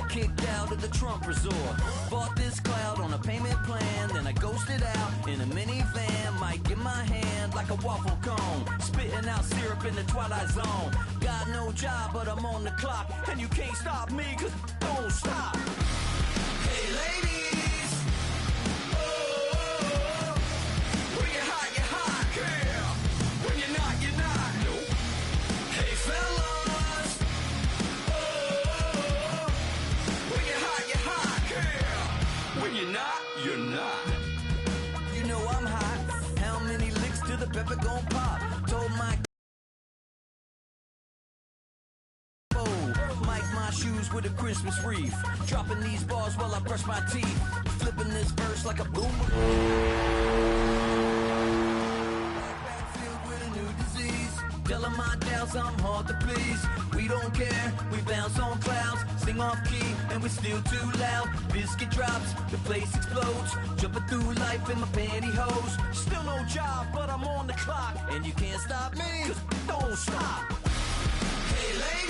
got kicked out of the Trump resort. Bought this cloud on a payment plan, then I ghosted out in a minivan. Might get my hand like a waffle cone, spitting out syrup in the twilight zone. Got no job, but I'm on the clock, and you can't stop me, cause don't stop. Hey ladies, oh, when you're hot, girl. When you're not, nope. Hey fellas, oh, when you're hot, girl. When you're not, you're not. You know I'm hot. How many licks till the pepper gon' pop? Told my shoes with a Christmas wreath, dropping these bars while I brush my teeth, flipping this verse like a boomerang. Filled with a new disease, telling my doubts I'm hard to please. We don't care, we bounce on clouds, sing off key, and we're still too loud. Biscuit drops, the place explodes, jumping through life in my pantyhose. Still no job, but I'm on the clock, and you can't stop me, cause don't stop. Hey ladies,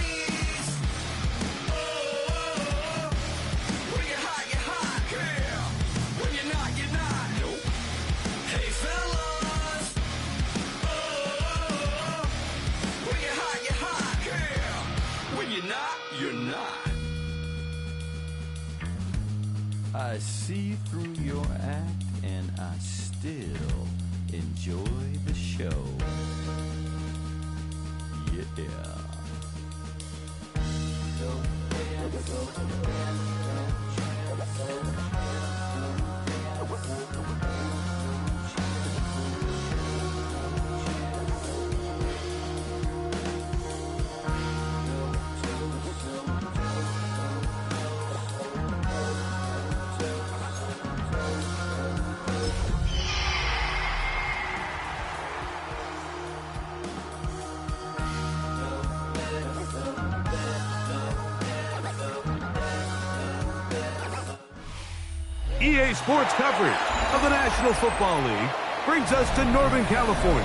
you're not. I see through your act and I still enjoy the show. Yeah. EA Sports coverage of the National Football League brings us to Northern California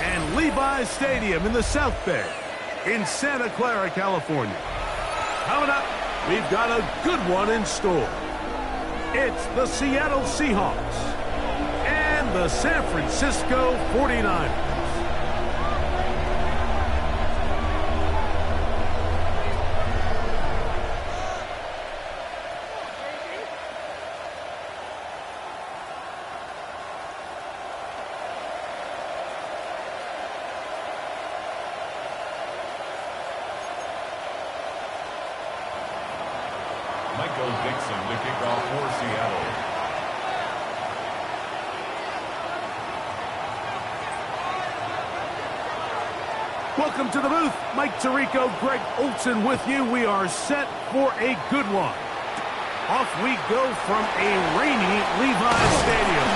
and Levi's Stadium in the South Bay in Santa Clara, California. Coming up, we've got a good one in store. It's the Seattle Seahawks and the San Francisco 49ers. Welcome to the booth. Mike Tirico, Greg Olson with you. We are set for a good one. Off we go from a rainy Levi's Stadium.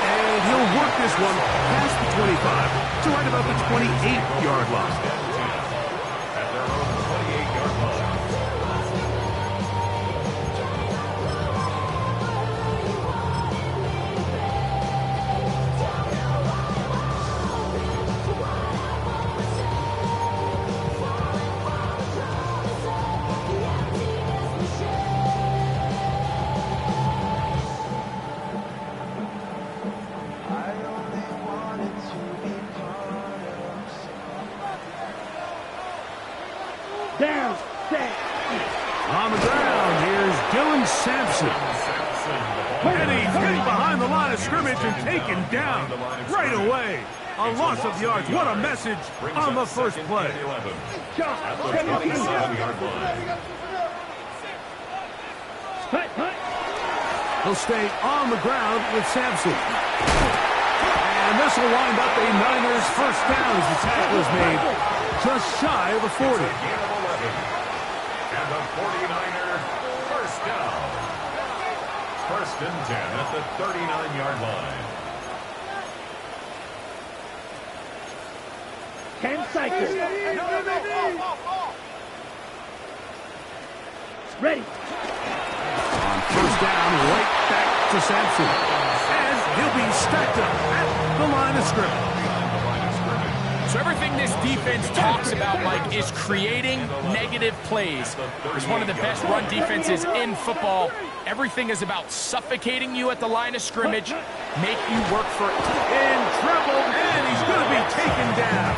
And he'll work this one past the 25 to right about the 28-yard line. At their own 28-yard line. On the ground, here's Dylan Sampson. And he's getting behind the line of scrimmage and taken down right away. A loss of yards. What a message on the first play. He'll stay on the ground with Sampson. And this will wind up a Niners first down as the tackle is made just shy of the 40. And the 49er first down. First and 10 at the 39-yard line. 10 seconds. Ready. On first down, right back to Sampson. And he'll be stacked up at the line of scrimmage. So everything this defense talks about, Mike, is creating negative plays. It's one of the best run defenses in football. Everything is about suffocating you at the line of scrimmage, make you work for it. In trouble, and he's going to be taken down.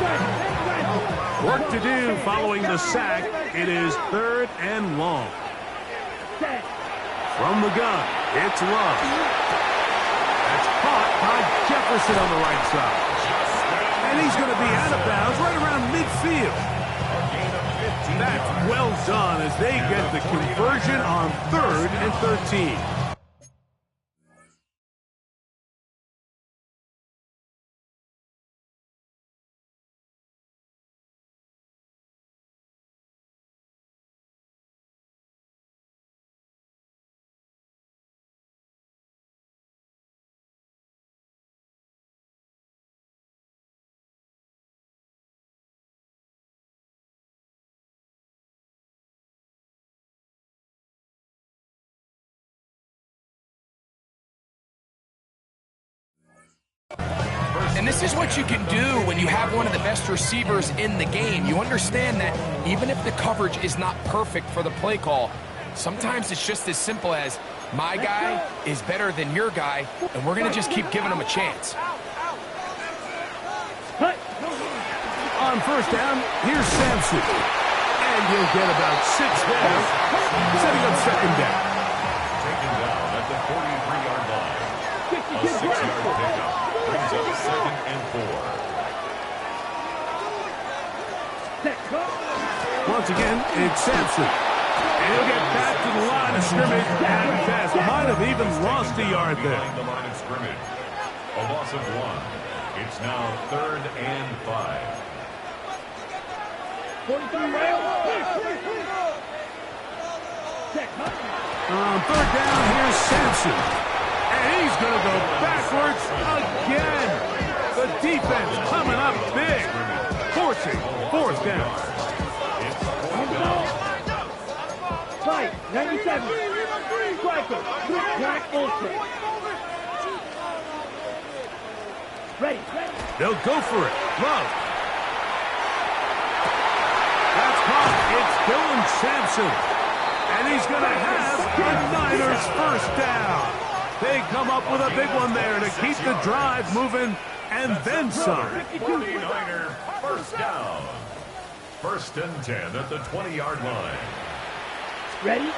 Work to do following the sack. It is 3rd and long. From the gun, it's Love. That's caught by Jefferson on the right side. And he's going to be out of bounds right around midfield. That's well done as they get the conversion on 3rd and 13. And this is what you can do when you have one of the best receivers in the game. You understand that even if the coverage is not perfect for the play call, sometimes it's just as simple as my guy is better than your guy, and we're going to just keep giving him a chance. On 1st down, here's Sampson. And he'll get about 6 there, setting up 2nd down. Taken down at the 43-yard line. A 6-yard pickup brings up 2nd and 4. Once again, it's Sampson. And he'll get back to the line of scrimmage and pass. Might have even lost a yard there. Behind the line of scrimmage. A loss of 1. It's now 3rd and 5. On 3rd down, here's Sampson. And he's going to go backwards again. The defense coming up big, forcing 4th down. Fight, 97. Striker, Black Olsen. Ready. They'll go for it. Love. That's caught. It's Dylan Sampson. And he's going to have the Niners 1st down. They come up with a big one there to keep the drive moving and then some. 49er 1st down. 1st and 10 at the 20-yard line. Ready?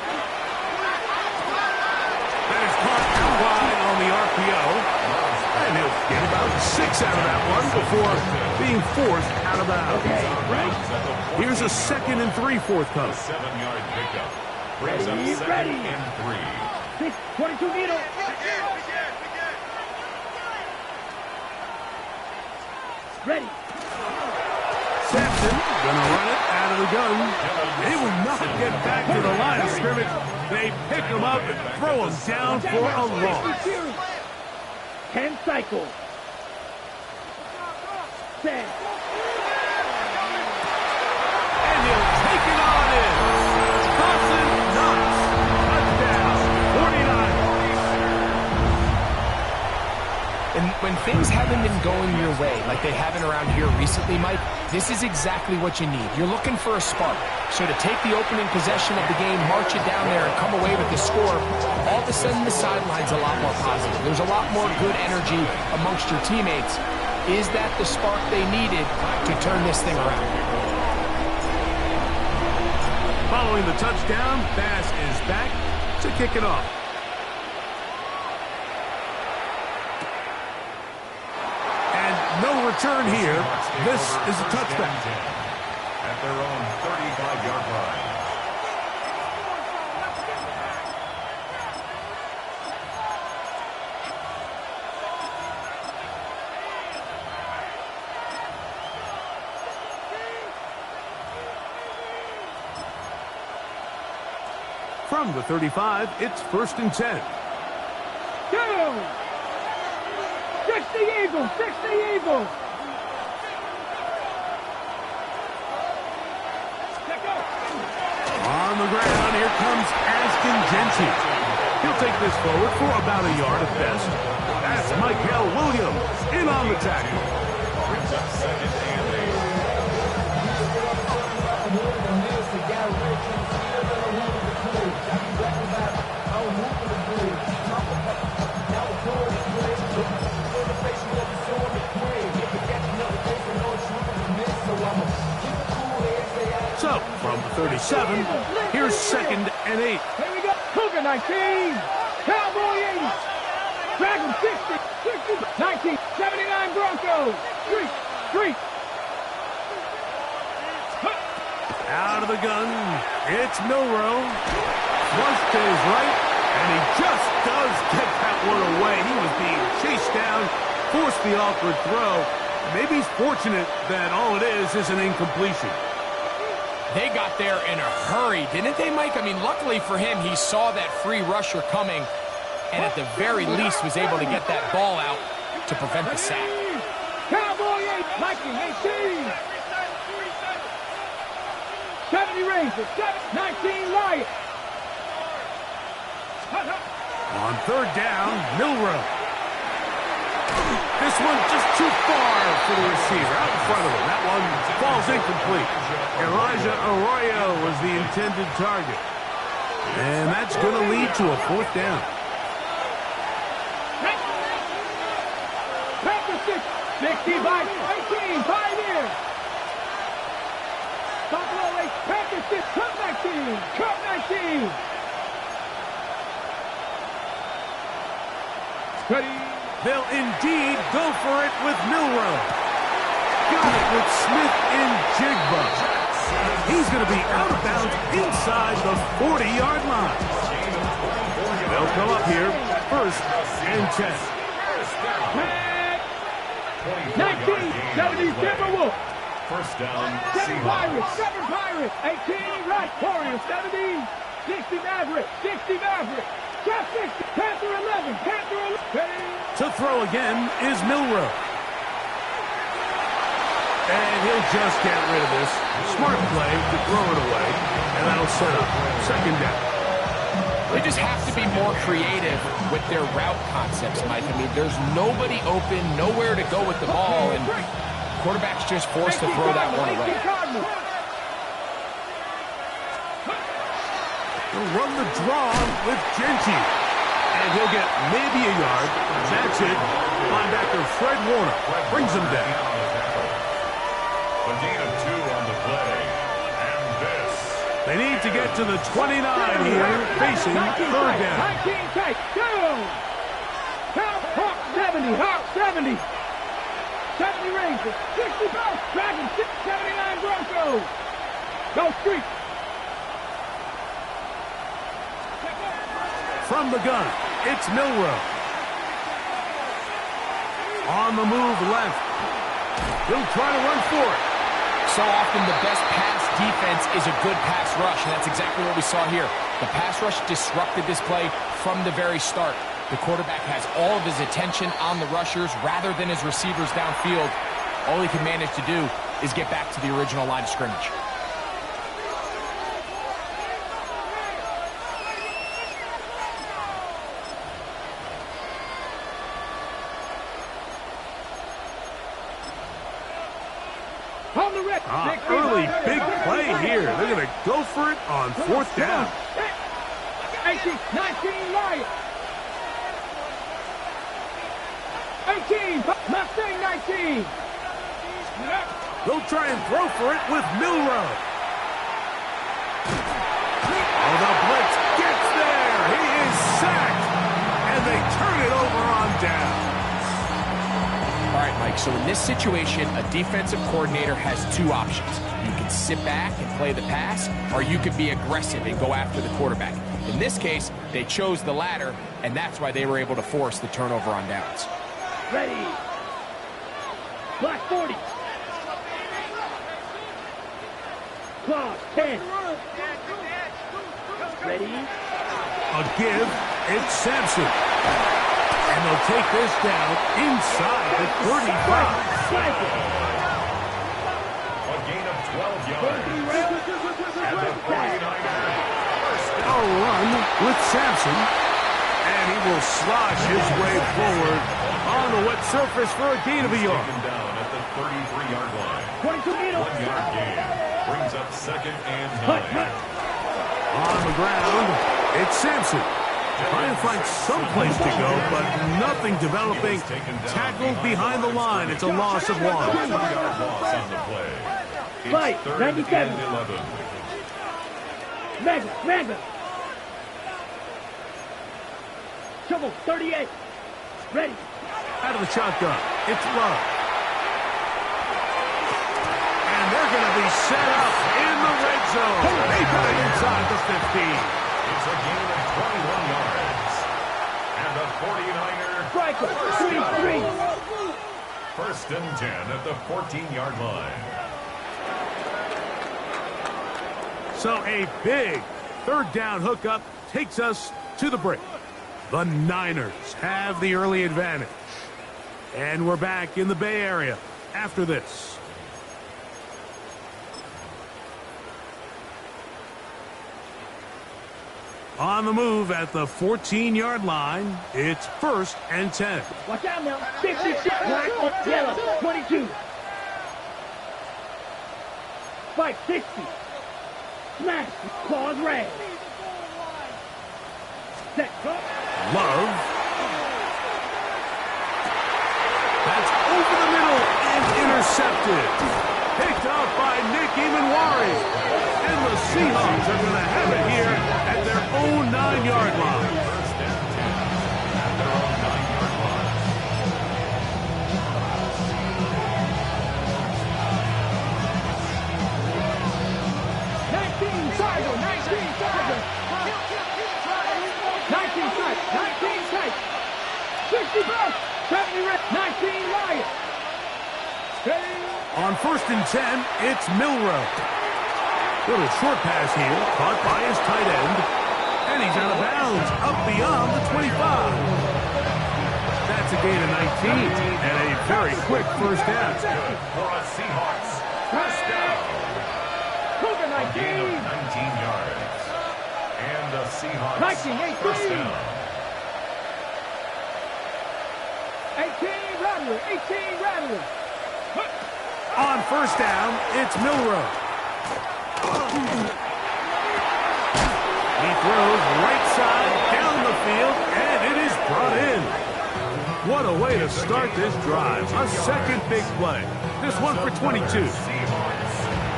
That is caught too wide on the RPO. And he'll get about 6 out of that one before being forced out of bounds. Okay, right. Here's a 2nd and 3 forthcoming. 7-yard pickup brings up 2nd and 3. 22 meter. Ready. Sampson gonna run it out of the gun. They will not get back to the line of scrimmage. They pick him up and throw him down for a loss. 10 cycles. 10. And he'll take it on in. Dawson Knox. Touchdown. 49. And when things haven't been going your way, like they haven't around here recently, Mike, this is exactly what you need. You're looking for a spark. So to take the opening possession of the game, march it down there, and come away with the score, all of a sudden the sideline's a lot more positive. There's a lot more good energy amongst your teammates. Is that the spark they needed to turn this thing around? Following the touchdown, Bass is back to kick it off. No return here. This is a touchback. At their own 35-yard line. From the 35, it's 1st and 10. Go! 60 Eagles! 60 Eagles! On the ground, here comes Aston Genty. He'll take this forward for about a yard at best. That's Michael Williams in on the tackle. Brings up 2nd and 8. 7. Here's 2nd and 8. Here we go. Cougar 19. Cowboy 80. Dragon 60. 60. 19. 79 Broncos. Street. Out of the gun. It's Milrow. Flush to his right. And he just does get that one away. He was being chased down. Forced the awkward throw. Maybe he's fortunate that all it is an incompletion. They got there in a hurry, didn't they, Mike? I mean, luckily for him, he saw that free rusher coming, and at the very least was able to get that ball out to prevent the sack. Cowboy 8, Viking 18. 70 Rangers, 19 Lions. On 3rd down, Milrow. This one just too far for the receiver, out in front of him. That one falls incomplete. Elijah Arroyo was the intended target. And that's going to lead to a 4th down. Packers 60 by 18, Pioneer. Buffalo 8, Packers 6, Cup 19. Ready. They'll indeed go for it with Milrow. Got it with Smith in Jigba. He's going to be out of bounds inside the 40-yard line. They'll come up here, 1st and 10. 19, 70 Timberwolves. 1st down, 7 Pirates, 18 right, Warriors 70, 60 Mavericks, Jeff 60, Panther 11, To throw again is Milrow. And he'll just get rid of this. Smart play to throw it away, and that'll set up 2nd down. They just have to be more creative with their route concepts, Mike. I mean, there's nobody open, nowhere to go with the ball, and quarterback's just forced to throw that one away. He'll run the draw with Genty. And he'll get maybe a yard. That's it. Linebacker Fred Warner brings him down. A gain of 2 on the play. And this. They need to get to the 29 here, facing 3rd down. 19 take, go! Hawk 70, Hawk 70. 70 Rangers, 65, Dragon 79 Broncos. Go Street. From the gun, it's Milrow. On the move left. He'll try to run for it. So often the best pass defense is a good pass rush, and that's exactly what we saw here. The pass rush disrupted this play from the very start. The quarterback has all of his attention on the rushers rather than his receivers downfield. All he can manage to do is get back to the original line of scrimmage. Early big play here. They're going to go for it on 4th down. 18, 19 Lions. 18, Mustang 19. They'll try and throw for it with Milrow. Oh, the blitz gets there. He is sacked. And they turn it over on down. All right, Mike, so in this situation, a defensive coordinator has 2 options. You can sit back and play the pass, or you can be aggressive and go after the quarterback. In this case, they chose the latter, and that's why they were able to force the turnover on downs. Ready. Black 40. Claw 10. Ready. A give. It's Sampson. And they'll take this down inside the 35. A gain of 12 yards. And the 49ers. A run with Sampson. And he will slosh his way forward on the wet surface for a gain of a yard. Taken down at the 33-yard line. 1-yard gain. Brings up 2nd and 9. On the ground, it's Sampson. Trying to find some place to go, but nothing developing. Tackled behind the line. It's a loss of 1. 2-yard loss on the play. It's Right, 3rd 97. and 11. Mega. Trouble, 38. Ready. Out of the shotgun, it's Love. And they're going to be set up in the red zone. They got it inside the 15. It's a gain of 21 yards. And the 49er. Striker, 3-3. First and 10 at the 14-yard line. So a big third down hookup takes us to the break. The Niners have the early advantage. And we're back in the Bay Area after this. On the move at the 14-yard line, it's 1st and 10. Watch out now. 56, black, yellow, 22. Spike, 60. Smash, claws red. Set, Love. That's over the middle and intercepted. Picked off by Nick Emanwari. And the Seahawks are going to have it here at their own 9-yard line. First and 10 at their own 9-yard line. 19 Tiger, 19 Tiger. 19 tight, 19 tight. 60 bucks, 70 red, 19 Riot. Steady. On 1st and 10, it's Milrow. Little short pass here, caught by his tight end. And he's out of bounds, up beyond the 25. That's a gain of 19, and a very quick first down. Good for a Seahawks. First down. Cougar, A gain of 19. 19 yards. And the Seahawks 19, 18. first down. 18 Rattler, 18 Rattler. On 1st down, it's Milrow. He throws right side down the field, and it is brought in. What a way to start this drive. A second big play. This one for 22.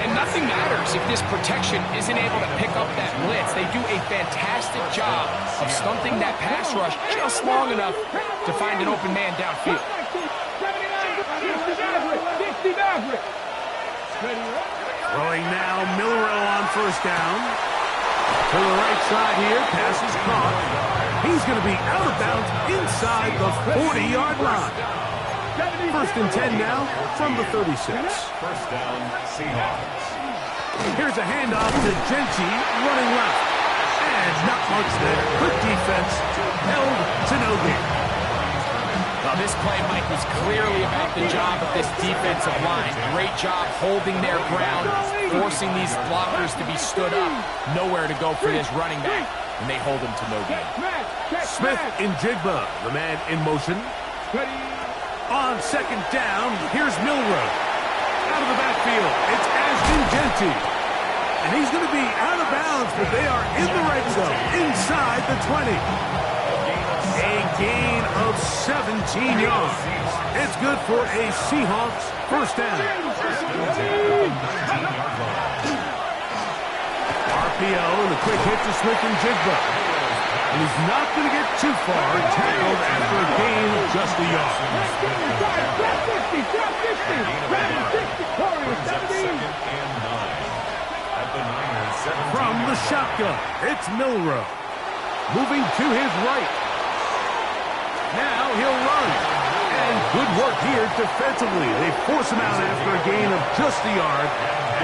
And nothing matters if this protection isn't able to pick up that blitz. They do a fantastic job of stunting that pass rush just long enough to find an open man downfield. 60 Maverick. Throwing now, Milrow on 1st down. To the right side here, pass is caught. He's going to be out of bounds inside the 40-yard line. 1st and 10 now from the 36. First down, Seahawks. Here's a handoff to Genty, running left. And not much there. Good defense, held to no gain. Well, this play, Mike, was clearly about the job of this defensive line. Great job holding their ground, forcing these blockers to be stood up. Nowhere to go for this running back, and they hold him to no gain. Smith in Jigba, the man in motion. On 2nd down, here's Milrow. Out of the backfield, it's Ashton Genty. And he's going to be out of bounds, but they are in the red zone, inside the 20. A gain of 17 yards. It's good for a Seahawks first down. RPO and a quick hit to Smith and Jigba. And he's not going to get too far, tackled after a gain of just a yard. From the shotgun, it's Milrow. Moving to his right. Now he'll run. And good work here defensively. They force him out after a gain of just a yard.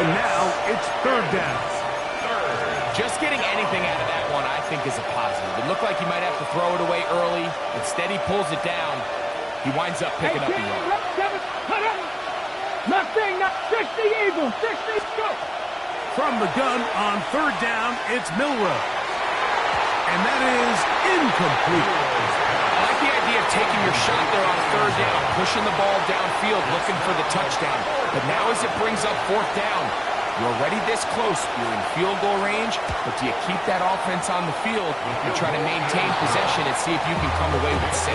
And now it's 3rd down. Just getting anything out of that one, I think, is a positive. It looked like he might have to throw it away early. Instead, he pulls it down. He winds up picking up the yard. Nothing, 60 Eagles, 60, go. From the gun on 3rd down, it's Milrow. And that is incomplete. I like the idea of taking your shot there on 3rd down, pushing the ball downfield, looking for the touchdown. But now as it brings up 4th down, You're already this close. You're in field goal range, but do you keep that offense on the field and try to maintain possession and see if you can come away with 6?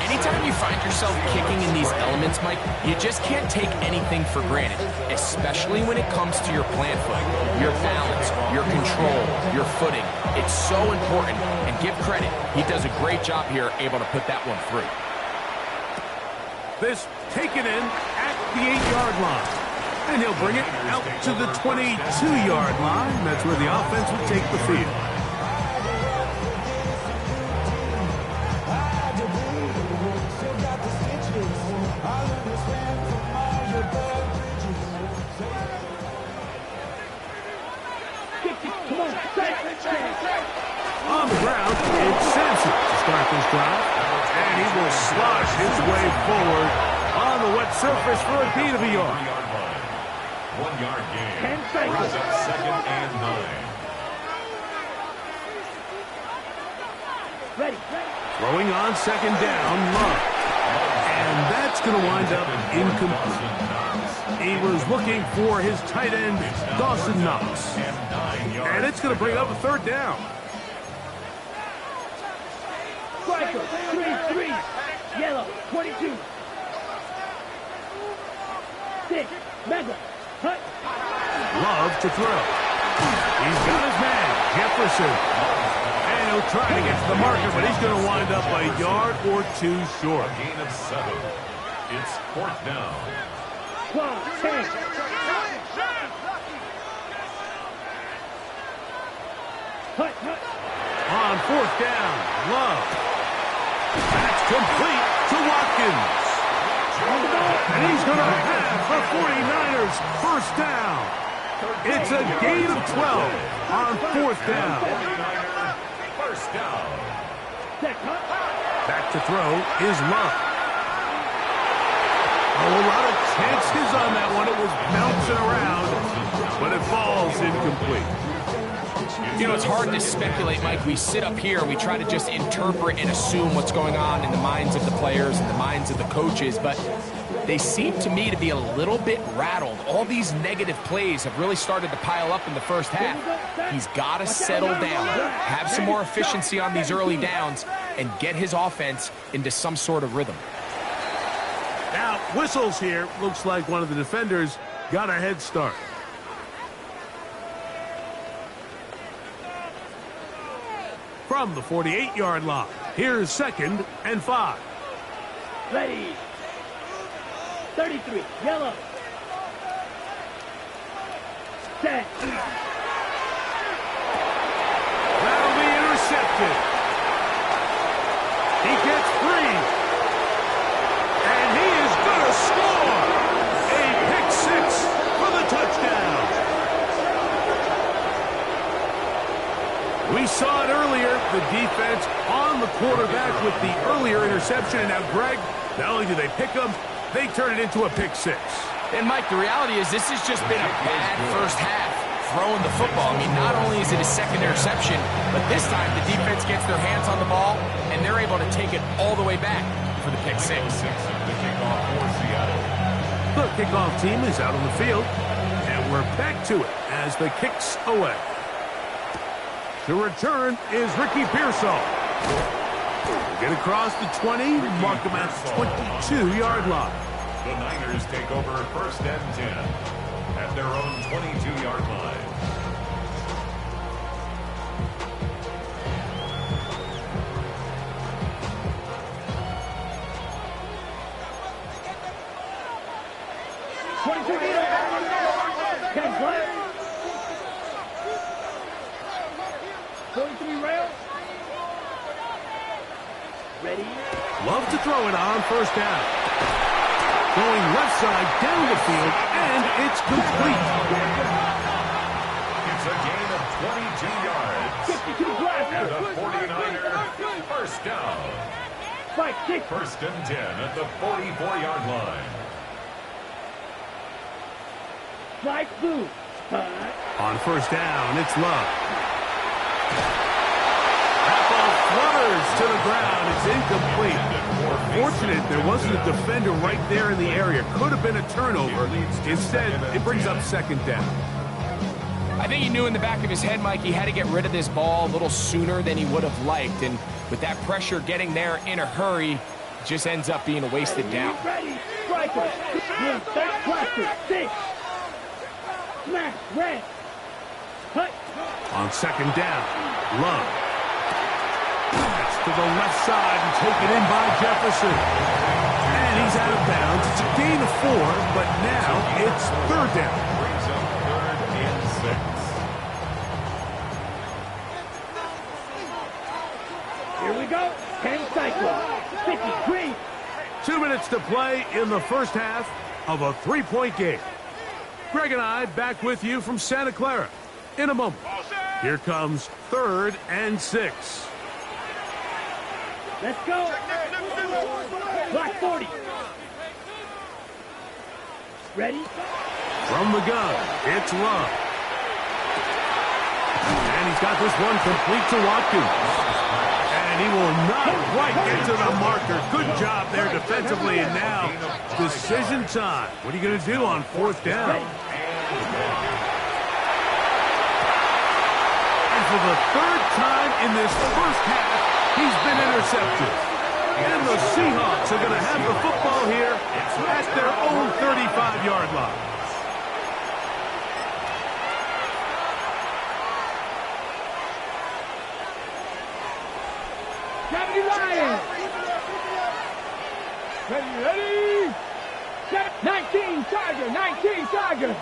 Anytime you find yourself kicking in these elements, Mike, you just can't take anything for granted, especially when it comes to your plant foot, your balance, your control, your footing. It's so important, and give credit. He does a great job here, able to put that one through. This taken in at the 8-yard line. And he'll bring it out to the 22-yard line. That's where the offense will take the field. On the ground, it's Sampson to start this drive. And he will slosh his way forward on the wet surface for a gain of a yard. 1-yard gain. Brings up 2nd and 9. Ready. Throwing on 2nd down, Love. And that's going to wind up incomplete. He was looking for his tight end, Dawson Knox. And it's going to bring up a 3rd down. Striker, 3-3. Yellow, 22. 6. Mega. Hut. Love to throw. He's got his man, Jefferson. And he'll try to get to the marker, but he's going to wind up a yard or 2 short. A gain of 7. It's 4th down. 12, 10. Hut. On 4th down, Love. That's complete to Watkins. And he's going to have the 49ers first down. It's a gain of 12 on 4th down. First down. Back to throw is Love. Oh, a lot of chances on that one. It was bouncing around, but it falls incomplete. You know, it's hard to speculate, Mike. We sit up here and we try to just interpret and assume what's going on in the minds of the players and the minds of the coaches, but they seem to me to be a little bit rattled. All these negative plays have really started to pile up in the first half. He's got to settle down, have some more efficiency on these early downs, and get his offense into some sort of rhythm. Now, whistles here. Looks like one of the defenders got a head start. From the 48-yard line, here's 2nd and 5. Ready. 33. Yellow. Set. That'll be intercepted. He gets free. And he is going to score. A pick 6 for the touchdown. We saw it earlier, the defense on the quarterback with the earlier interception. And now, Greg, not only do they pick him, they turn it into a pick 6. And, Mike, the reality is this has just been a bad first half throwing the football. I mean, not only is it his 2nd interception, but this time the defense gets their hands on the ball, and they're able to take it all the way back for the pick 6. The kickoff for Seattle. The kickoff team is out on the field, and we're back to it as the kicks away. The return is Ricky Pearsall. Get across the 20, mark him at the 22-yard line. The Niners take over 1st and 10 at their own 22-yard line. Ready. Love to throw it on 1st down. Going left side down the field, and it's complete. It's a gain of 22 yards. 52 blast. And a 49er first down. 5-6. 1st and 10 at the 44-yard line. Fly through. On 1st down, it's Love. That ball flutters to the ground. It's incomplete. Unfortunate there wasn't a defender right there in the area. Could have been a turnover. Instead, it brings up second down. I think he knew in the back of his head, Mike, he had to get rid of this ball a little sooner than he would have liked. And with that pressure getting there in a hurry, it just ends up being a wasted down. Ready, striker, cluster, 6. Smash, red. Cut. On second down, Love. That's to the left side and taken in by Jefferson. And he's out of bounds. It's a gain of 4, but now it's third down. Brings up 3rd and 6. Here we go. 10 cycle. 53. 2 minutes to play in the first half of a 3-point game. Greg and I back with you from Santa Clara in a moment. Here comes 3rd and 6. Let's go. Block 40. Ready? From the gun, it's Love. And he's got this one complete to Watkins. And he will not quite get to the marker. Good job there defensively. And now, decision time. What are you going to do on 4th down? And for the 3rd time in this first half, he's been intercepted. And the Seahawks are going to have the football here at their own 35-yard line. Lions. Ready. 19 Tiger, 19 Tiger.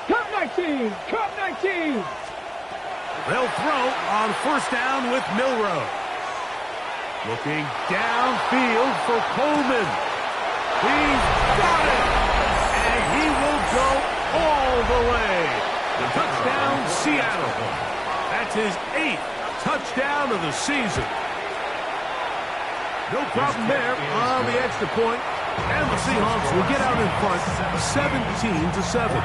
Cup 19, Cup 19. They'll throw on 1st down with Milrow. Looking downfield for Coleman. He's got it. And he will go all the way. The touchdown, Seattle. That's his 8th touchdown of the season. No problem there on the extra point. And the Seahawks will get out in front 17-7.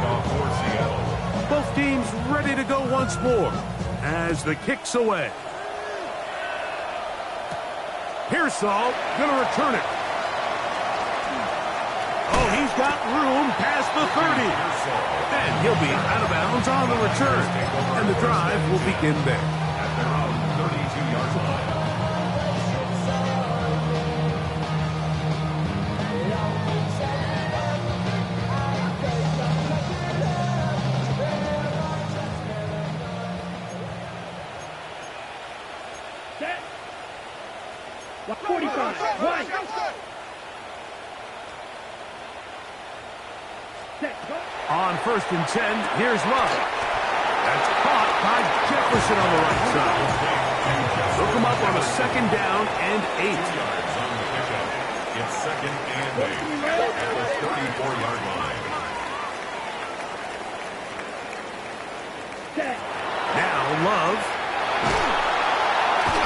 For Seattle. Both teams ready to go once more as the kick's away. Pearsall going to return it. Oh, he's got room past the 30. And he'll be out of bounds on the return. And the drive will begin there. At their own 32-yard line. Set. 45. Right. Set. Go. On 1st and 10, here's Love. That's caught by Jefferson on the right side. Hook him up on a 2nd down and 8. Yards on the pickup. It's 2nd and 8 at the 34-yard line. Set. Now Love.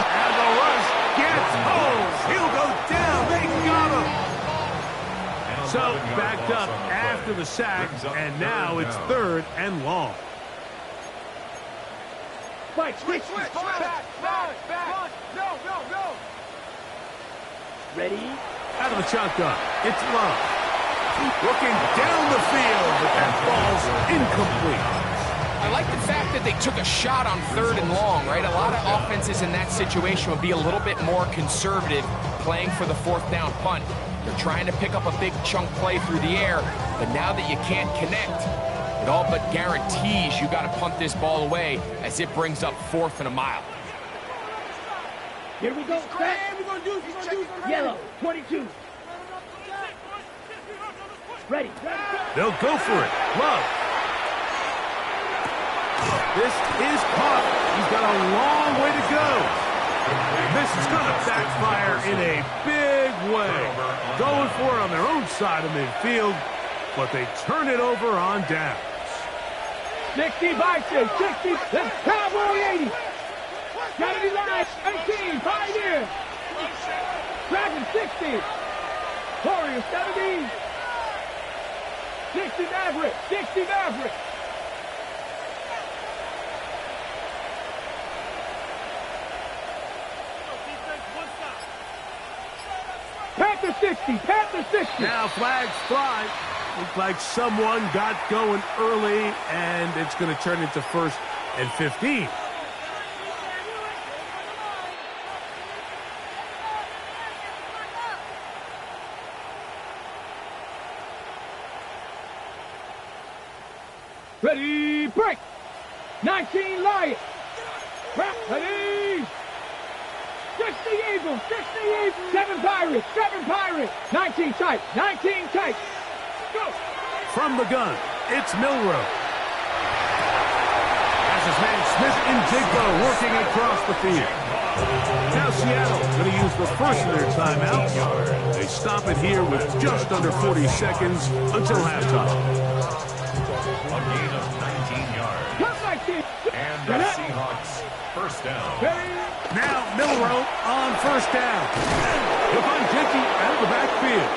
And the rush gets home. He'll go down. They got him. So backed up after the sack, and now it's 3rd and long. Fight. Switch. Back. Go. Ready? Out of the shotgun, it's Love. Looking down the field, but that ball's incomplete. I like the fact that they took a shot on 3rd and long, right? A lot of offenses in that situation would be a little bit more conservative playing for the 4th down punt. They're trying to pick up a big chunk play through the air, but now that you can't connect, it all but guarantees you got to punt this ball away as it brings up 4th and a mile. Here we go. Set. Yellow. 22. Ready. They'll go for it. Love. This is caught. He's got a long way to go. This is going to backfire in a big way. Going for it on their own side of midfield, but they turn it over on downs. 60 by 60. That's Cowboy 80. 79, 18, Pioneer. Dragon 60. Warrior 70. 60 Maverick. 60 Maverick. 60, Panther 60. Now flags fly. Looks like someone got going early, and it's going to turn into 1st and 15. Ready, break. 19 Lion. Ready. 60 Eagles, 60 Eagles. 7 Pirates, 7 Pirates. 19 tight, 19 tight. Go. From the gun, it's Milrow. As his man Smith and Jigbo working across the field. Now Seattle going to use the first of their timeouts. They stop it here with just under 40 seconds until halftime. A gain of 19 yards. And the Seahawks first down. Now Milrow on first down. He'll find Jicky out of the backfield.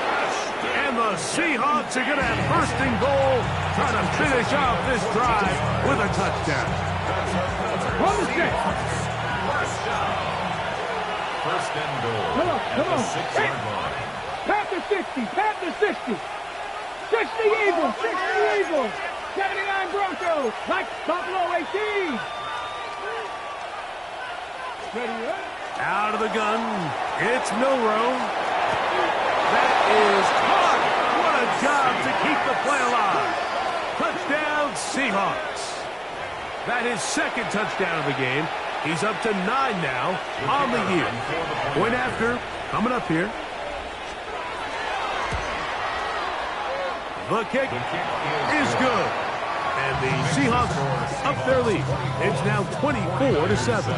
And the Seahawks are going to have first and goal, trying to finish off this drive with a touchdown. First down. First and goal. Come on. 6-yard line. Panther 60, Panther 60. 60 Eagles, 60 Eagles. 79 Broncos, like Buffalo 18. Ready, up. Out of the gun, it's Milrow. That is caught. What a job to keep the play alive. Touchdown, Seahawks. That is second touchdown of the game. He's up to 9 now on the year. Point after, coming up here. The kick is good. And the Seahawks up their lead. It's now 24-7.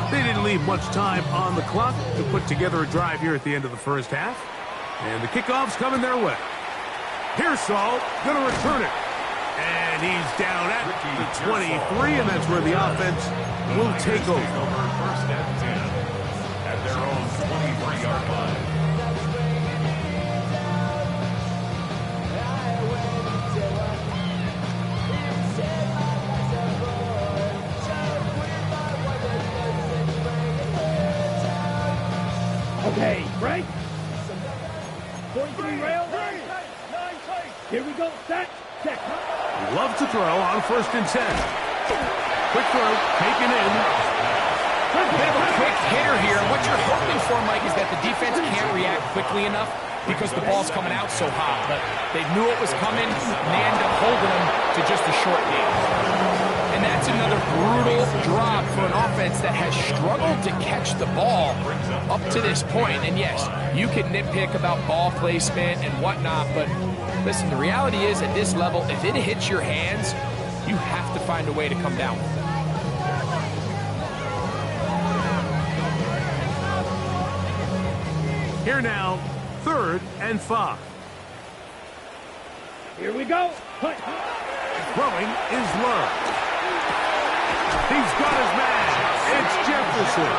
They didn't leave much time on the clock to put together a drive here at the end of the first half. And the kickoff's coming their way. Pearsall going to return it. And he's down at the 23, and that's where the offense will take over. First and 10 at their own 23-yard line. Okay, break. 43 rail. Here we go. Set. Check. Love to throw on first and 10. Quick throw, taken in. A bit of a quick hitter here. What you're hoping for, Mike, is that the defense can't react quickly enough because the ball's coming out so hot. But they knew it was coming, and they end up holding them to just a short game. And that's another brutal drop for an offense that has struggled to catch the ball up to this point. And yes, you can nitpick about ball placement and whatnot, but listen, the reality is at this level, if it hits your hands, you have to find a way to come down with it. Here now, 3rd and 5. Here we go. Throwing is Love. He's got his man. It's Jefferson.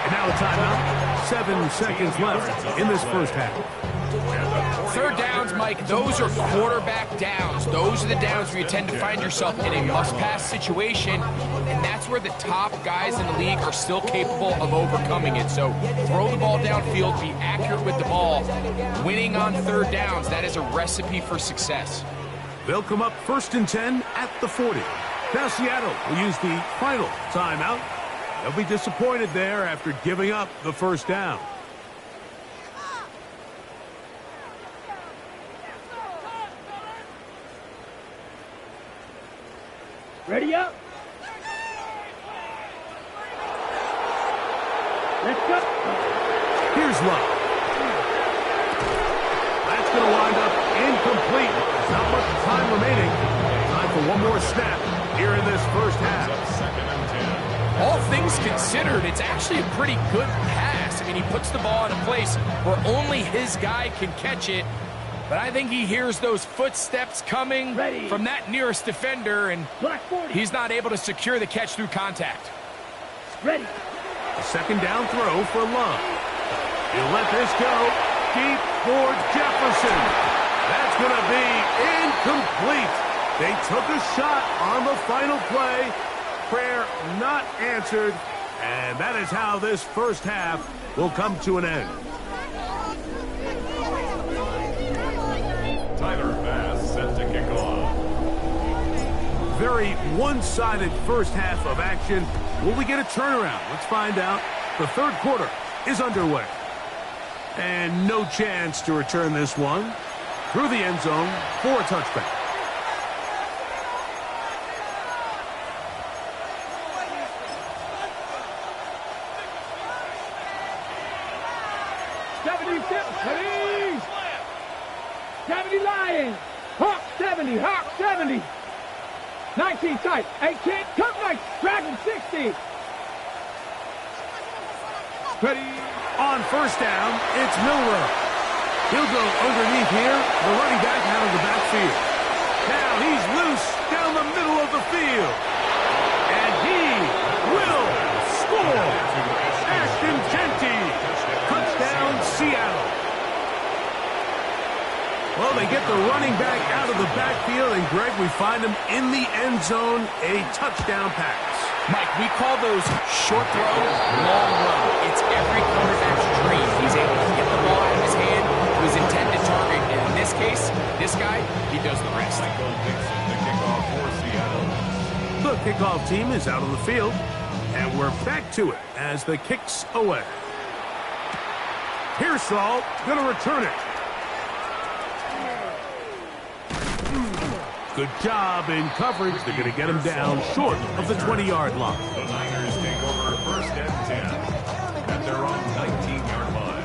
And now a timeout. 7 seconds left in this first half. Third downs, Mike, those are quarterback downs. Those are the downs where you tend to find yourself in a must-pass situation, and that's where the top guys in the league are still capable of overcoming it. So throw the ball downfield, be accurate with the ball. Winning on third downs, that is a recipe for success. They'll come up 1st and 10 at the 40. Now Seattle will use the final timeout. They'll be disappointed there after giving up the first down. Ready up. Let's go. Here's Love. That's going to wind up incomplete. Not much time remaining. Time for one more snap here in this first half. All things considered, it's actually a pretty good pass. I mean, he puts the ball in a place where only his guy can catch it. But I think he hears those footsteps coming from that nearest defender, and he's not able to secure the catch through contact. Ready. A second down throw for Love. He'll let this go deep for Jefferson. That's going to be incomplete. They took a shot on the final play, prayer not answered, and that is how this first half will come to an end. Tyler Bass set to kick off. Very one-sided first half of action. Will we get a turnaround? Let's find out. The third quarter is underway. And no chance to return this one through the end zone for a touchback. Please. 70 Lions. Hawk 70. Hawk 70. 19 tight. 18. Come right. Dragon 60. Ready. On first down, it's Milroe. He'll go underneath here. The running back out of the backfield. Now he's loose down the middle of the field. And he will score. Ashton Genty. Touchdown, Seattle. Well, they get the running back out of the backfield, and Greg, we find him in the end zone, a touchdown pass. Mike, we call those short throw, long run. It's every quarterback's dream. He's able to get the ball out of his hand to his intended target, and in this case, this guy, he does the rest. The kickoff team is out on the field, and we're back to it as the kick's away. Pearsall going to return it. Good job in coverage. They're going to get him down short of the 20-yard line. The Niners take over first and 10 at their own 19-yard line.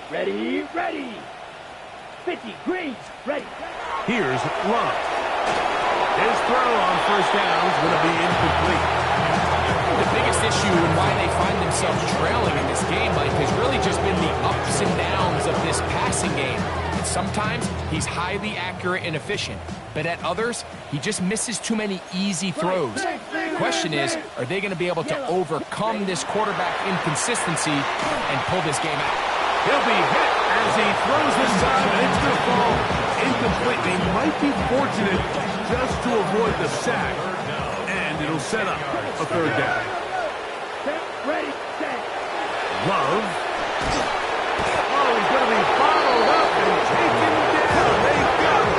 Ready, ready. 50 Greens, ready. Here's Love. His throw on first down is going to be incomplete. The biggest issue and why they find themselves trailing in this game, Mike, has really just been the ups and downs of this passing game. Sometimes he's highly accurate and efficient, but at others, he just misses too many easy throws. The question is, are they going to be able to overcome this quarterback inconsistency and pull this game out? He'll be hit as he throws this time, and it's going to fall incomplete. They might be fortunate just to avoid the sack, and it'll set up a third down. Ready, set. Love. Oh, he's going to be followed up and taken down. They got him.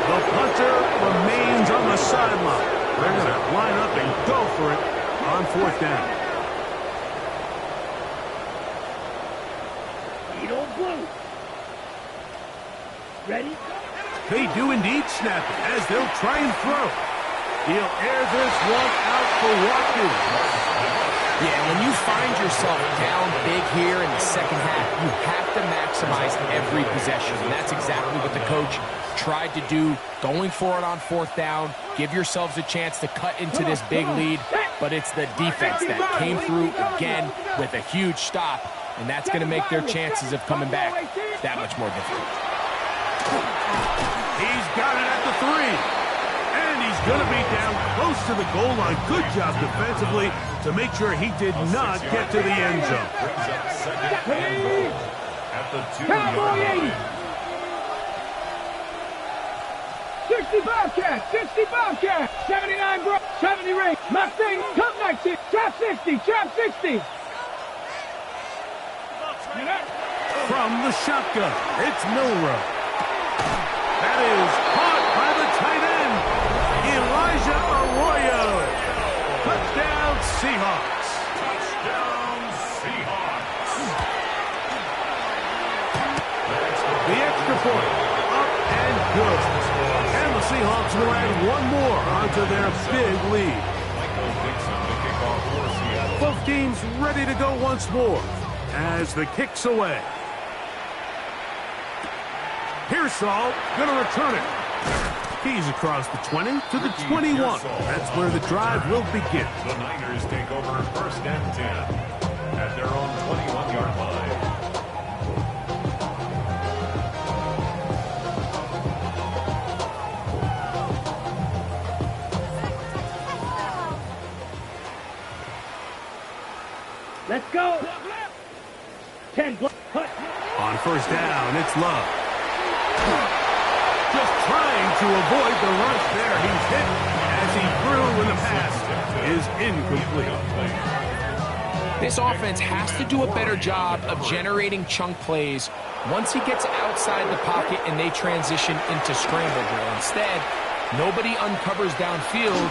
The punter remains on the sideline. They're going to line up and go for it on fourth down. Beetle blue. Ready? They do indeed snap it as they'll try and throw. He'll air this one out for Watkins. Yeah, when you find yourself down big here in the second half, you have to maximize every possession. And that's exactly what the coach tried to do, going for it on fourth down. Give yourselves a chance to cut into this big lead. But it's the defense that came through again with a huge stop. And that's going to make their chances of coming back that much more difficult. He's got it at the 3. And he's going to be down close to the goal line. Good job defensively to make sure he did not get to the end zone. Cowboy 80. 60 Bobcat, 60 Bobcat, 79 Bro, 70 Ring, Mustang, Cup 19, Trap 60, Trap 60. From the shotgun, it's Milroe. That is caught by the tight end, Elijah Arroyo. Touchdown, Seahawks. Touchdown, Seahawks. The extra point, up and good. And the Seahawks will add one more onto their big lead. Both teams ready to go once more as the kick's away. Pearsall going to return it. He's across the 20 to the 21. That's where the drive will begin. The Niners take over first and 10 at their own 21-yard line. Let's go. 10 block. On first down, it's Love. just trying to avoid the rush there. He's hit as he threw, and the pass is incomplete. This offense has to do a better job of generating chunk plays once he gets outside the pocket and they transition into scramble drill. Instead, nobody uncovers downfield.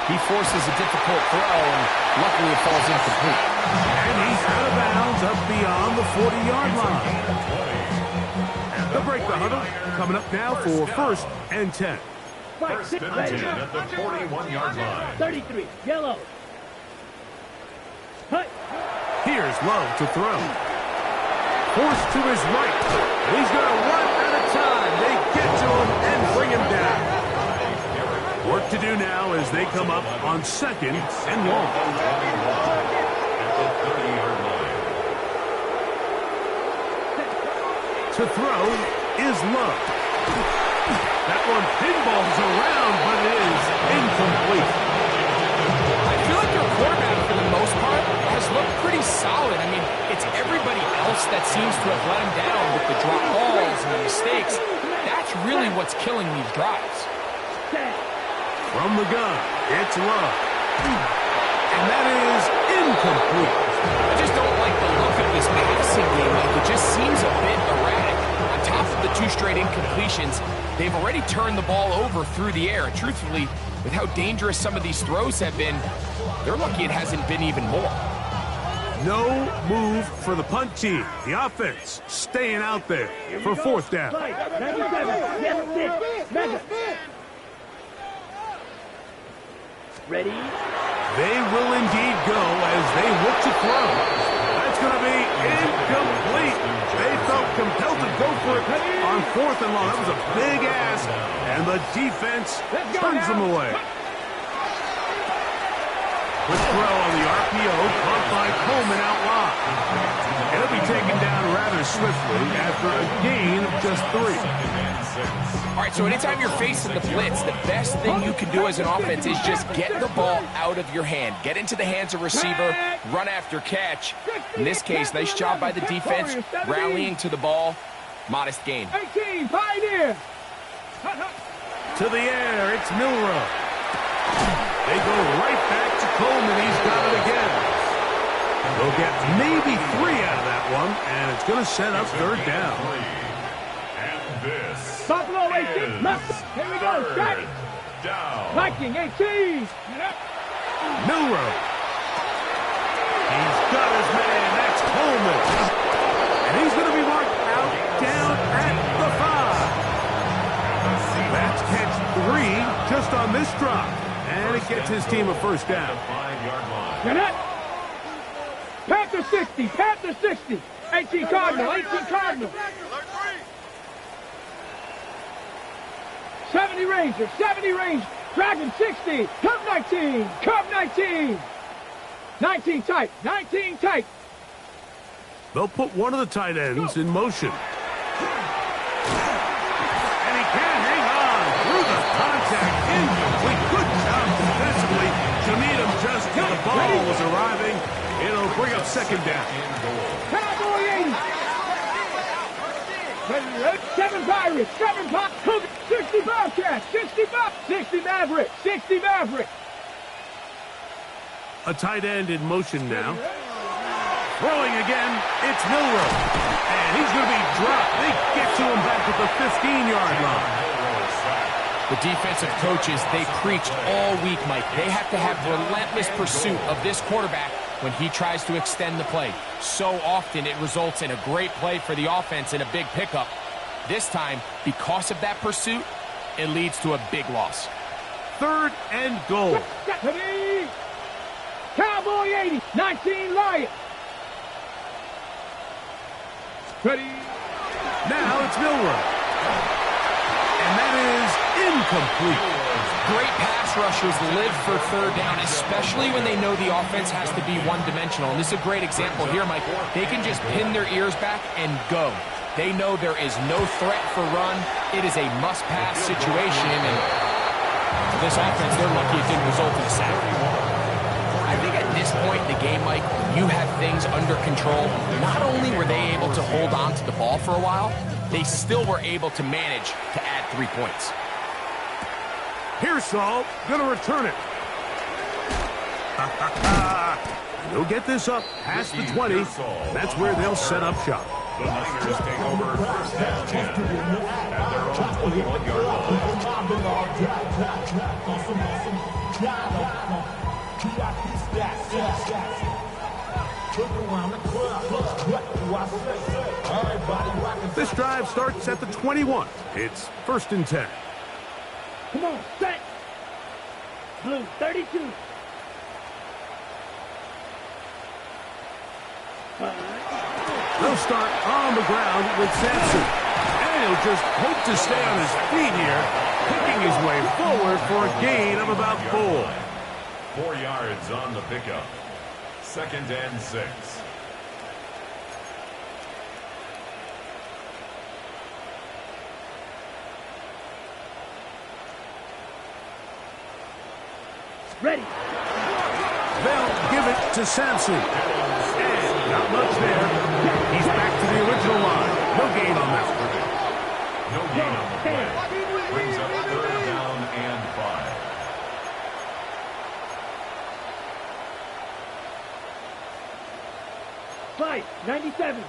He forces a difficult throw, and luckily it falls incomplete. And he's out of bounds up beyond the 40-yard line. They'll break the huddle. Coming up now for 1st and 10. First and 10 at the 41-yard line. 33, yellow. Hut. Here's Love to throw. Forced to his right. He's going to run out of time. They get to him and bring him down. Work to do now as they come up on 2nd and long. At the 30-yard line. To throw is Love. That one pinballs around, but it is incomplete. I feel like your quarterback, for the most part, has looked pretty solid. I mean, it's everybody else that seems to have let him down with the drop balls and the mistakes. That's really what's killing these drives. From the gun, it's Love. And that is incomplete. I just don't like the look of this passing game. Like, it just seems a bit erratic. On top of the 2 straight incompletions, they've already turned the ball over through the air. And truthfully, with how dangerous some of these throws have been, they're lucky it hasn't been even more. No move for the punt team. The offense staying out there for 4th down. 97, yes, 6, mega. Ready? They will indeed go as they look to throw. That's going to be incomplete. They felt compelled to go for it on 4th and long. That was a big ask, and the defense turns them away. Quick throw on the RPO, caught by Coleman out wide. It'll be taken down rather swiftly after a gain of just 3. All right, so anytime you're facing the blitz, the best thing you can do as an offense is just get the ball out of your hand. Get into the hands of receiver, run after catch. In this case, nice job by the defense, rallying to the ball. Modest gain. 18, Pioneer. To the air, it's Milrow. They go right back to Coleman. He's got it again. They'll get maybe 3 out of that one, and it's going to set up 3rd down. And this Buffalo 18, left. Here we go, Scotty. down. Viking 18. Milrow. He's got his man. That's Coleman. And he's going to be marked out down at the 5. That's catch 3 just on this drop. And it gets his team a 1st down. 5-yard line. Gannett. Panther 60, Panther 60. 18 Cardinal, 18 Cardinal. 70 Ranger, 70 Ranger. Dragon 60, Cub 19, Cub 19. 19 tight, 19 tight. They'll put one of the tight ends in motion. And he can't hang on through the contact. Incomplete. Good job defensively to meet him just as the ball was arriving. It'll bring up 2nd down. Cowboy 80. 7 Pirates, 7 Pirates. 60 Bobcats, 60 Bob, 60 Maverick, 60 Maverick. A tight end in motion now. Throwing again, it's Milrow. And he's going to be dropped. They get to him back at the 15-yard line. The defensive coaches, they preached all week, Mike. They have to have relentless pursuit of this quarterback when he tries to extend the play. So often it results in a great play for the offense and a big pickup. This time, because of that pursuit, it leads to a big loss. 3rd and goal. Cowboy 80, 19 Lion. Ready. Now it's Milrow. And that is incomplete. Great pass rushers live for 3rd down, especially when they know the offense has to be one-dimensional. And this is a great example here, Mike. They can just pin their ears back and go. They know there is no threat for run. It is a must-pass situation, and for this offense, they're lucky it didn't result in a sack. I think at this point in the game, Mike, when you have things under control, not only were they able to hold on to the ball for a while, they still were able to manage to add 3 points. Pearsall going to return it. He'll get this up past the 20. That's where they'll set up shop. The Niners take over first and 10 at their own 21-yard line. This drive starts at the 21. It's first and 10. Come on, set. Blue, 32. They'll start on the ground with Sampson. And he'll just hope to stay on his feet here, picking his way forward for a gain of about 4. 4 yards on the pickup. Second and 6. Ready. They'll give it to Sampson. And not much there. He's back to the original line. No gain on that one. No gain on the play. Brings up third down and 5. Five, 97.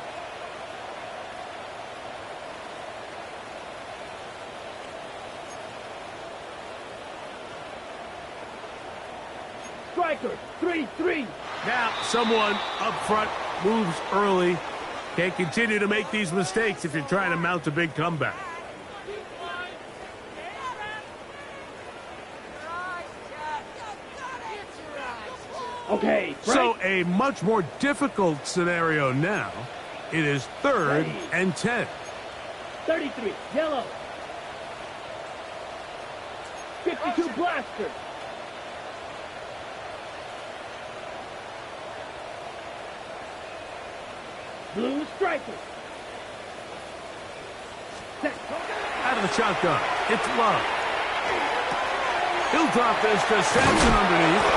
Striker, 3-3. Now someone up front moves early. Can't continue to make these mistakes if you're trying to mount a big comeback. Okay, So a much more difficult scenario now. It is third and 10. 33, yellow. 52 blaster. Blue striker. Set. Out of the shotgun. It's Love. He'll drop this to Sampson underneath.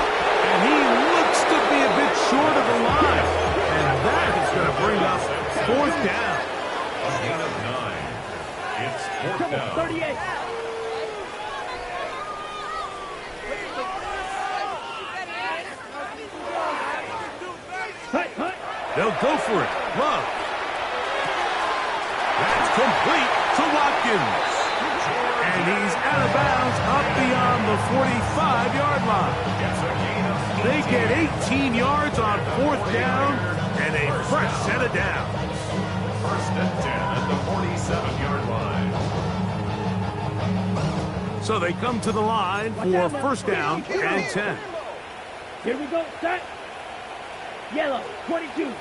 And he looks to be a bit short of the line. And that is going to bring up fourth down. A gain of 9. It's fourth Come on, down. 38. Hut, hut. They'll go for it. Love. That's complete to Watkins. And he's out of bounds up beyond the 45-yard line. Gets a gain of 14. They get 18 yards on fourth down and a fresh set of downs. First and 10 at the 47-yard line. So they come to the line for first down and 10. Here we go, set. Yellow, 22.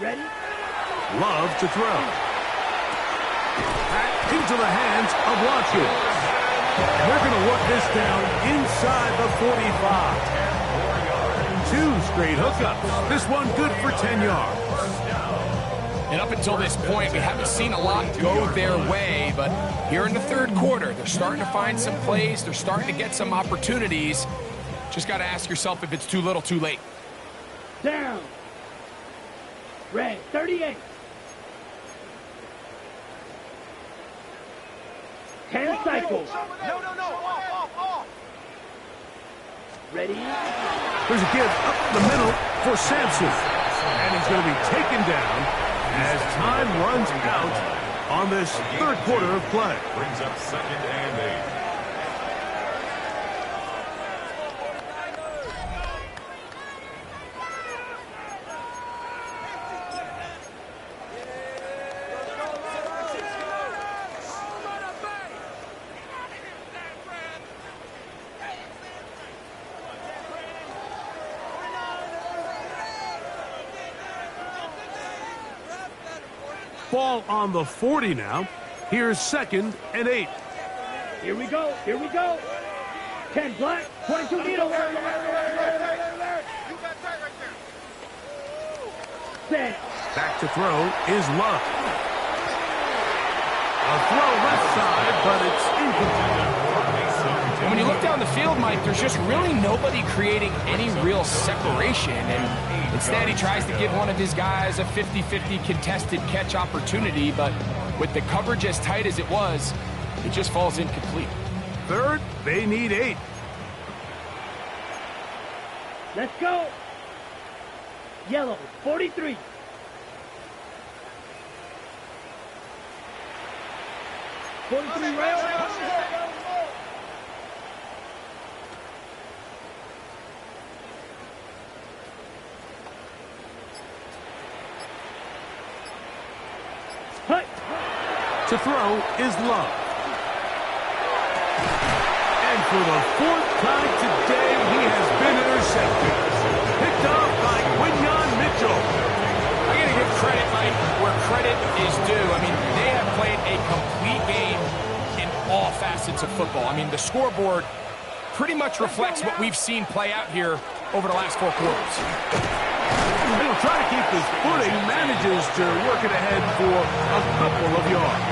Ready? Love to throw. Back into the hands of Watkins. And they're going to work this down inside the 45. 2 straight hookups. This one good for 10 yards. And up until this point, we haven't seen a lot go their way, but here in the third quarter, they're starting to find some plays. They're starting to get some opportunities. Just got to ask yourself if it's too little, too late. Down. Red, 38. 10 cycles. No. Off. Ready? There's a give up the middle for Sampson. And he's going to be taken down as time runs out on this third quarter of play. Brings up second and 8. Ball on the 40 now. Here's second and 8. Here we go. 10 black, 22 needle. Set. Back to throw is Love. A throw left side, but it's incomplete. And when you look down the field, Mike, there's just really nobody creating any real separation. And instead, he tries to give one of his guys a 50-50 contested catch opportunity. But with the coverage as tight as it was, it just falls incomplete. Third, they need 8. Let's go. Yellow, 43. Rail. Hut. To throw is Love. And for the 4th time today, he has been intercepted. Picked off by Quinyon Mitchell. I got to give credit, Mike, where credit is due. I mean, they have played a complete game in all facets of football. I mean, the scoreboard pretty much reflects what we've seen play out here over the last 4 quarters. He'll try to keep his footing, manages to work it ahead for a couple of yards.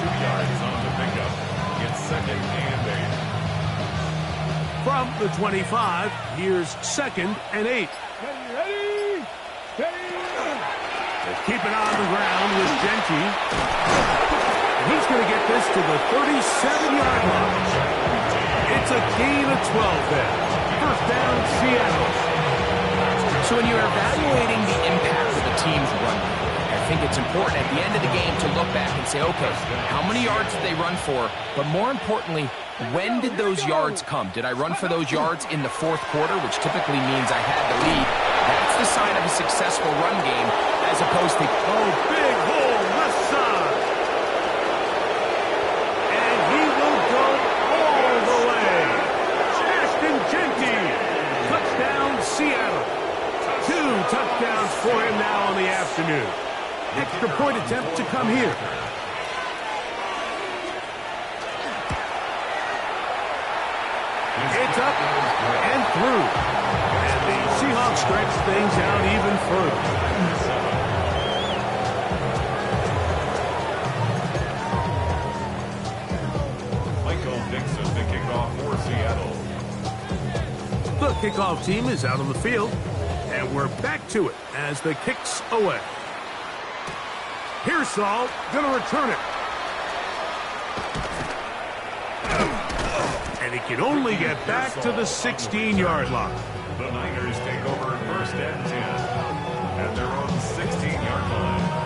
2 yards on the pickup. It's 2nd and 8. From the 25, here's 2nd and 8. Ready. They're keeping on the ground with Genty. He's going to get this to the 37-yard line. It's a gain of 12 there. First down, Seattle. So when you're evaluating the impact of the team's run, I think it's important at the end of the game to look back and say, okay, how many yards did they run for? But more importantly, when did those yards come? Did I run for those yards in the 4th quarter, which typically means I had the lead? That's the sign of a successful run game, as opposed to, big hole left side. And he will go all the way. Ashton Genty. Touchdown, Seattle. 2 touchdowns for him now on the afternoon. Extra point attempt to come here. It's up and through. And the Seahawks stretch things out even further. Michael Dixon the kickoff for Seattle. The kickoff team is out on the field. And we're back to it as the kick's away. Pearsall going to return it. And he can only get back to the 16-yard line. The Niners take over 1st and 10 at their own 16-yard line.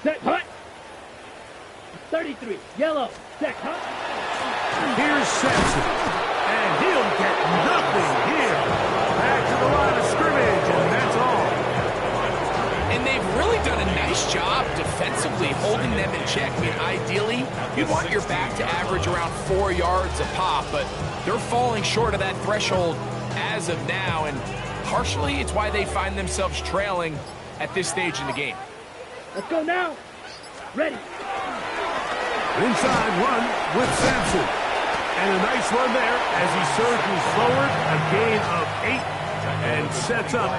Set hut. 33. Yellow. Set hut. Here's Sampson. And he'll get nothing here. Back to the line of scrimmage, and that's all. and they've really done a nice job defensively holding them in check. I mean, ideally, you want your back to average around 4 yards a pop, but they're falling short of that threshold as of now, and partially it's why they find themselves trailing at this stage in the game. Let's go now. Ready. Inside run with Sampson. And a nice run there as he surges forward. A gain of 8 and sets up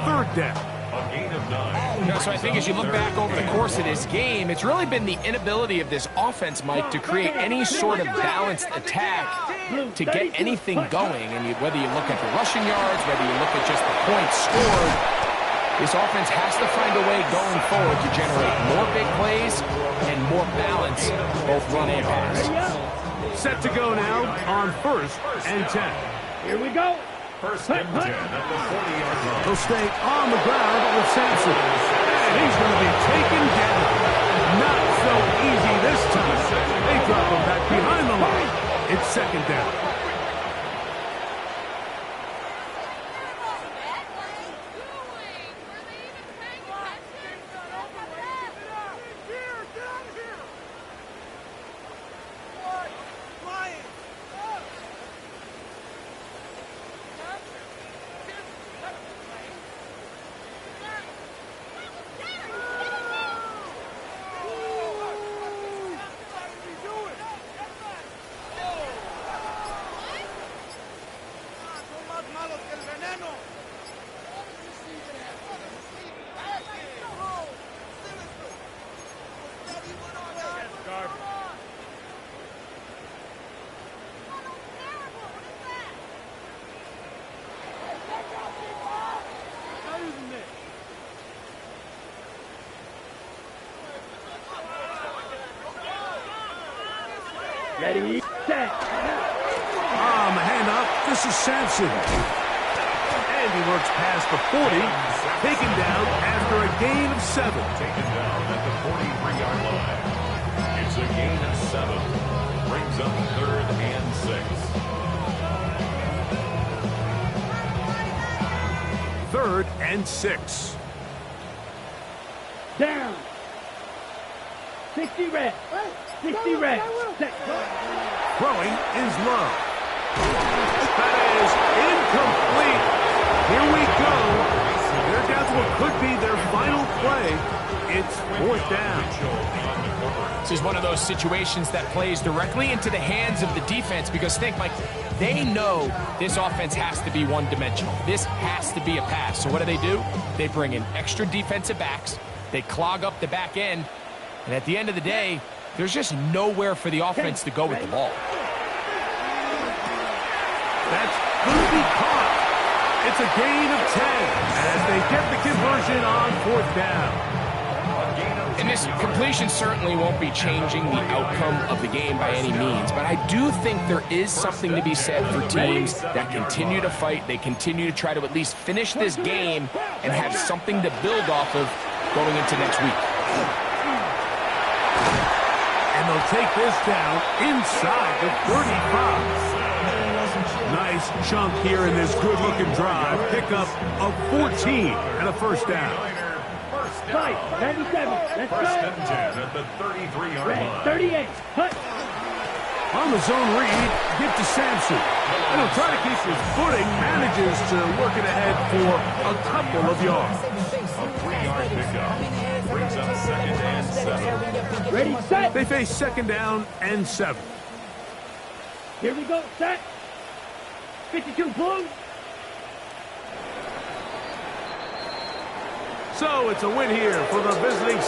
third down. A gain of 9. You know, so I think as you look back over the course of this game, it's really been the inability of this offense, Mike, to create any sort of balanced attack to get anything going. And whether you look at the rushing yards, whether you look at just the points scored, this offense has to find a way going forward to generate more big plays and more balance, both run and pass. Set to go now on 1st and 10. Here we go. 1st and 10 at the 40-yard line. He'll stay on the ground with Sampson. And he's going to be taken down. Not so easy this time. They drop him back behind the line. It's 2nd down. Ready, set. Hand up. This is Sampson. And he works past the 40, taken down after a gain of 7. Taken down at the 43-yard line. It's a gain of 7. Brings up 3rd and 6. 3rd and 6. Down. 60 reps. 60 reps. Throwing is low. That is incomplete. Here we go. They're down to what could be their final play. It's 4th down. This is one of those situations that plays directly into the hands of the defense because think, Mike, they know this offense has to be one-dimensional. This has to be a pass. So what do? They bring in extra defensive backs. They clog up the back end. And at the end of the day, there's just nowhere for the offense to go with the ball. That's going to be caught. It's a gain of 10 as they get the conversion on 4th down. And this completion certainly won't be changing the outcome of the game by any means, but I do think there is something to be said for teams that continue to fight. They continue to try to at least finish this game and have something to build off of going into next week. And they'll take this down inside the 35. Nice chunk here in this good-looking drive. Pickup of 14 and a 1st down. Right, 97. Let's go. 1st and 10 at the 33-yard line. 38. Hut. On the zone read, give to Sampson. And he'll try to keep his footing. Manages to work it ahead for a couple of yards. A 3-yard pickup. Brings up 2nd and 7. Ready, set. They face 2nd down and 7. Here we go, set. 52 blue. So it's a win here for the visiting